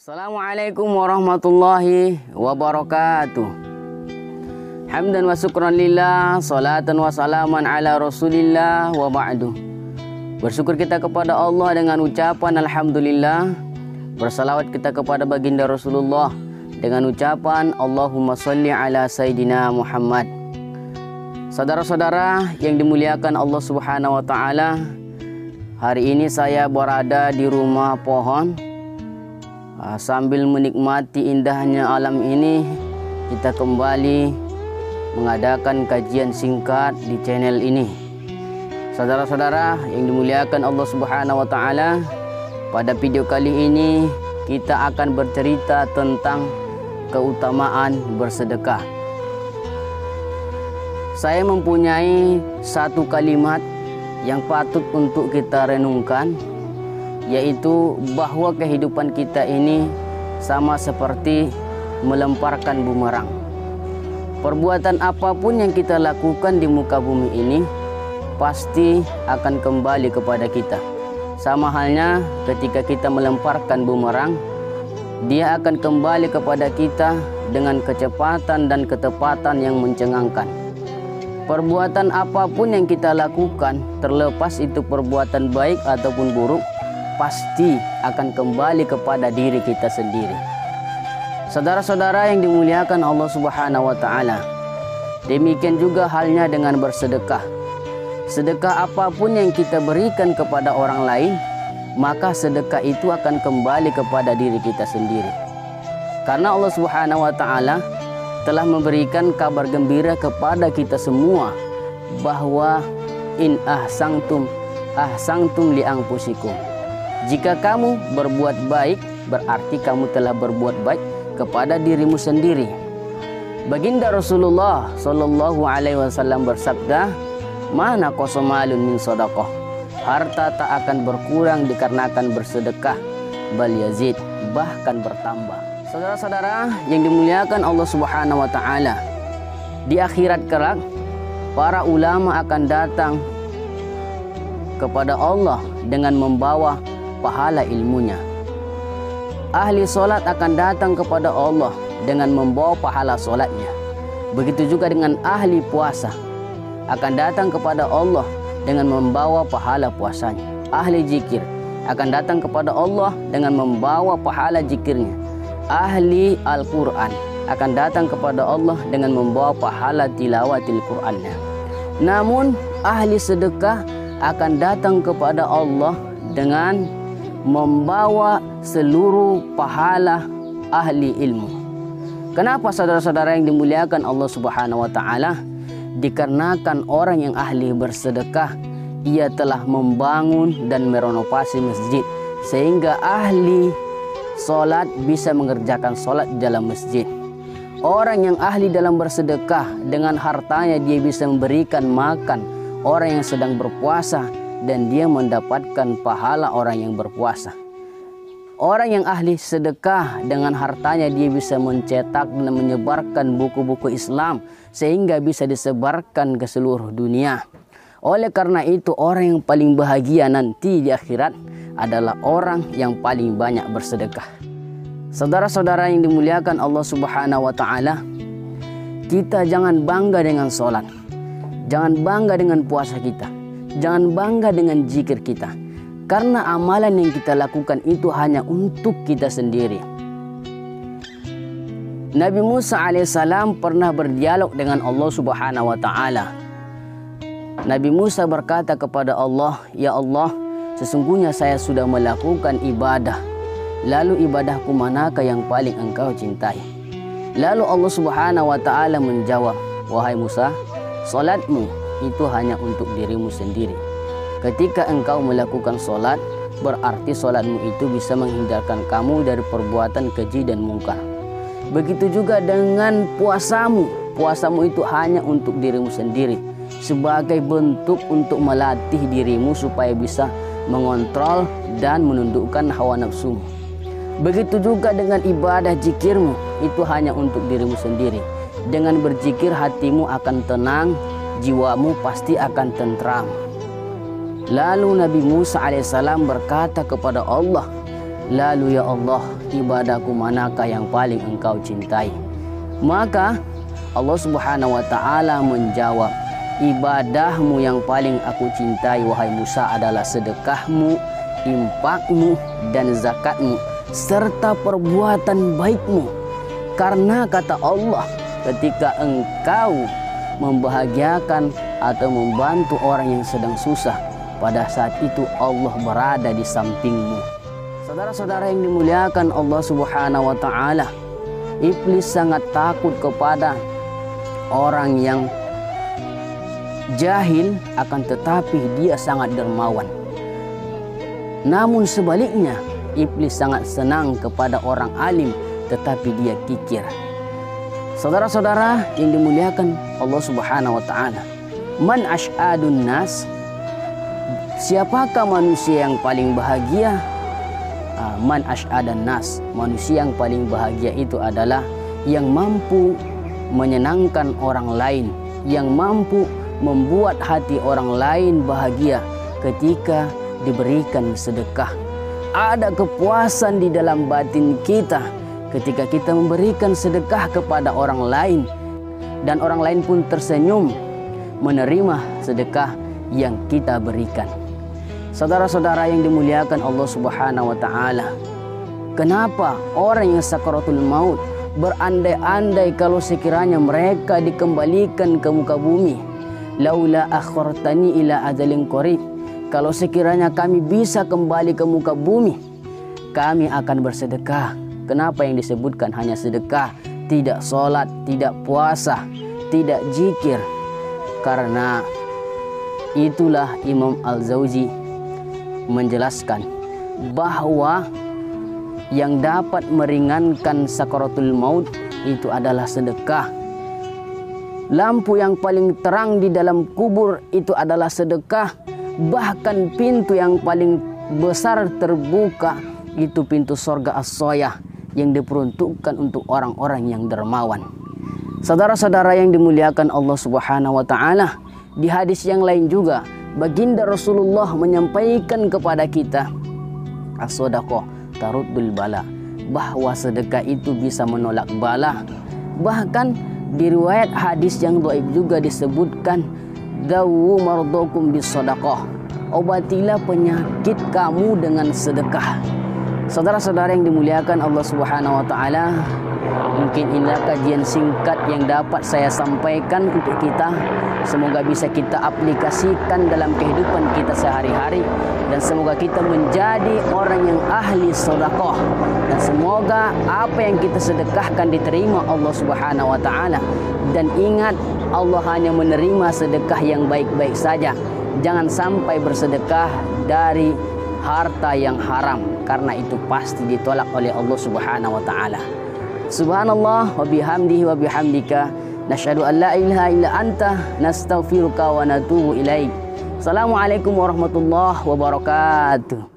Assalamualaikum warahmatullahi wabarakatuh. Hamdan wa syukran lillah, salatan wa salaman ala rasulillah wa ba'du. Bersyukur kita kepada Allah dengan ucapan alhamdulillah. Bersalawat kita kepada baginda Rasulullah dengan ucapan Allahumma salli ala Sayyidina Muhammad. Saudara-saudara yang dimuliakan Allah Subhanahu wa taala, hari ini saya berada di rumah pohon. Sambil menikmati indahnya alam ini, kita kembali mengadakan kajian singkat di channel ini. Saudara-saudara yang dimuliakan Allah Subhanahu wa taala, pada video kali ini kita akan bercerita tentang keutamaan bersedekah. Saya mempunyai satu kalimat yang patut untuk kita renungkan, yaitu bahwa kehidupan kita ini sama seperti melemparkan bumerang. Perbuatan apapun yang kita lakukan di muka bumi ini pasti akan kembali kepada kita. Sama halnya ketika kita melemparkan bumerang, dia akan kembali kepada kita dengan kecepatan dan ketepatan yang mencengangkan. Perbuatan apapun yang kita lakukan, terlepas itu perbuatan baik ataupun buruk, pasti akan kembali kepada diri kita sendiri. Saudara-saudara yang dimuliakan Allah Subhanahu wa taala, demikian juga halnya dengan bersedekah. Sedekah apapun yang kita berikan kepada orang lain, maka sedekah itu akan kembali kepada diri kita sendiri. Karena Allah Subhanahu wa taala telah memberikan kabar gembira kepada kita semua bahwa in ahsantum li anfusikum. Jika kamu berbuat baik, berarti kamu telah berbuat baik kepada dirimu sendiri. Baginda Rasulullah Shallallahu Alaihi Wasallam bersabda, "Mana kosomalun min sodakoh." Harta tak akan berkurang dikarenakan bersedekah, bal yazid, bahkan bertambah. Saudara-saudara yang dimuliakan Allah Subhanahu Wa Taala, di akhirat kelak para ulama akan datang kepada Allah dengan membawa pahala ilmunya. Ahli solat akan datang kepada Allah dengan membawa pahala solatnya. Begitu juga dengan ahli puasa akan datang kepada Allah dengan membawa pahala puasanya. Ahli zikir akan datang kepada Allah dengan membawa pahala zikirnya. Ahli Al-Quran akan datang kepada Allah dengan membawa pahala tilawatil Qurannya. Namun ahli sedekah akan datang kepada Allah dengan membawa seluruh pahala ahli ilmu. Kenapa saudara-saudara yang dimuliakan Allah Subhanahu wa taala? Dikarenakan orang yang ahli bersedekah, ia telah membangun dan merenovasi masjid, sehingga ahli solat bisa mengerjakan solat di dalam masjid. Orang yang ahli dalam bersedekah, dengan hartanya dia bisa memberikan makan orang yang sedang berpuasa, dan dia mendapatkan pahala orang yang berpuasa. Orang yang ahli sedekah, dengan hartanya dia bisa mencetak dan menyebarkan buku-buku Islam sehingga bisa disebarkan ke seluruh dunia. Oleh karena itu, orang yang paling bahagia nanti di akhirat adalah orang yang paling banyak bersedekah. Saudara-saudara yang dimuliakan Allah Subhanahu wa taala, kita jangan bangga dengan sholat, jangan bangga dengan puasa kita, jangan bangga dengan zikir kita, karena amalan yang kita lakukan itu hanya untuk kita sendiri. Nabi Musa alaihissalam pernah berdialog dengan Allah Subhanahu wa taala. Nabi Musa berkata kepada Allah, "Ya Allah, sesungguhnya saya sudah melakukan ibadah. Lalu ibadahku manakah yang paling engkau cintai?" Lalu Allah Subhanahu wa taala menjawab, "Wahai Musa, salatmu itu hanya untuk dirimu sendiri. Ketika engkau melakukan solat, berarti solatmu itu bisa menghindarkan kamu dari perbuatan keji dan mungkar. Begitu juga dengan puasamu. Puasamu itu hanya untuk dirimu sendiri, sebagai bentuk untuk melatih dirimu supaya bisa mengontrol dan menundukkan hawa nafsumu. Begitu juga dengan ibadah zikirmu, itu hanya untuk dirimu sendiri. Dengan berzikir hatimu akan tenang, jiwamu pasti akan tentram." Lalu Nabi Musa alaihissalam berkata kepada Allah, "Lalu ya Allah, ibadahku manakah yang paling engkau cintai? Maka Allah Subhanahu wa Ta'ala menjawab, ibadahmu yang paling aku cintai wahai Musa adalah sedekahmu, infakmu, dan zakatmu, serta perbuatan baikmu. Karena kata Allah, ketika engkau membahagiakan atau membantu orang yang sedang susah, pada saat itu Allah berada di sampingmu. Saudara-saudara yang dimuliakan Allah Subhanahu wa Ta'ala, iblis sangat takut kepada orang yang jahil, akan tetapi dia sangat dermawan. Namun sebaliknya, iblis sangat senang kepada orang alim, tetapi dia kikir. Saudara-saudara yang dimuliakan Allah Subhanahu wa Ta'ala, man asy'adun nas, siapakah manusia yang paling bahagia? Man asy'adan nas, manusia yang paling bahagia itu adalah yang mampu menyenangkan orang lain, yang mampu membuat hati orang lain bahagia ketika diberikan sedekah. Ada kepuasan di dalam batin kita ketika kita memberikan sedekah kepada orang lain, dan orang lain pun tersenyum menerima sedekah yang kita berikan. Saudara-saudara yang dimuliakan Allah Subhanahu wa Ta'ala, kenapa orang yang sakaratul maut berandai-andai kalau sekiranya mereka dikembalikan ke muka bumi? Laula akhartani ila ajalin qarib, kalau sekiranya kami bisa kembali ke muka bumi, kami akan bersedekah. Kenapa yang disebutkan hanya sedekah, tidak sholat, tidak puasa, tidak zikir? Karena itulah Imam Al-Jauzi menjelaskan bahwa yang dapat meringankan sakaratul maut itu adalah sedekah. Lampu yang paling terang di dalam kubur itu adalah sedekah. Bahkan pintu yang paling besar terbuka itu pintu surga as-soyah yang diperuntukkan untuk orang-orang yang dermawan. Saudara-saudara yang dimuliakan Allah Subhanahu wa Ta'ala, di hadis yang lain juga baginda Rasulullah menyampaikan kepada kita, as-sadaqah taruddul bala, bahwa sedekah itu bisa menolak bala. Bahkan di riwayat hadis yang dhaif juga disebutkan, dawu mardokum bis sadaqah, obatilah penyakit kamu dengan sedekah. Saudara-saudara yang dimuliakan Allah Subhanahu wa Ta'ala, mungkin inilah kajian singkat yang dapat saya sampaikan untuk kita. Semoga bisa kita aplikasikan dalam kehidupan kita sehari-hari, dan semoga kita menjadi orang yang ahli sedekah, dan semoga apa yang kita sedekahkan diterima Allah Subhanahu wa Ta'ala. Dan ingat, Allah hanya menerima sedekah yang baik-baik saja. Jangan sampai bersedekah dari harta yang haram, karena itu pasti ditolak oleh Allah Subhanahu wa Ta'ala. Subhanallah wa bihamdihi wa bihamdika, nasyhadu an la ilaha illa anta, nastaghfiruka wa natubu ilaik. Assalamualaikum warahmatullahi wabarakatuh.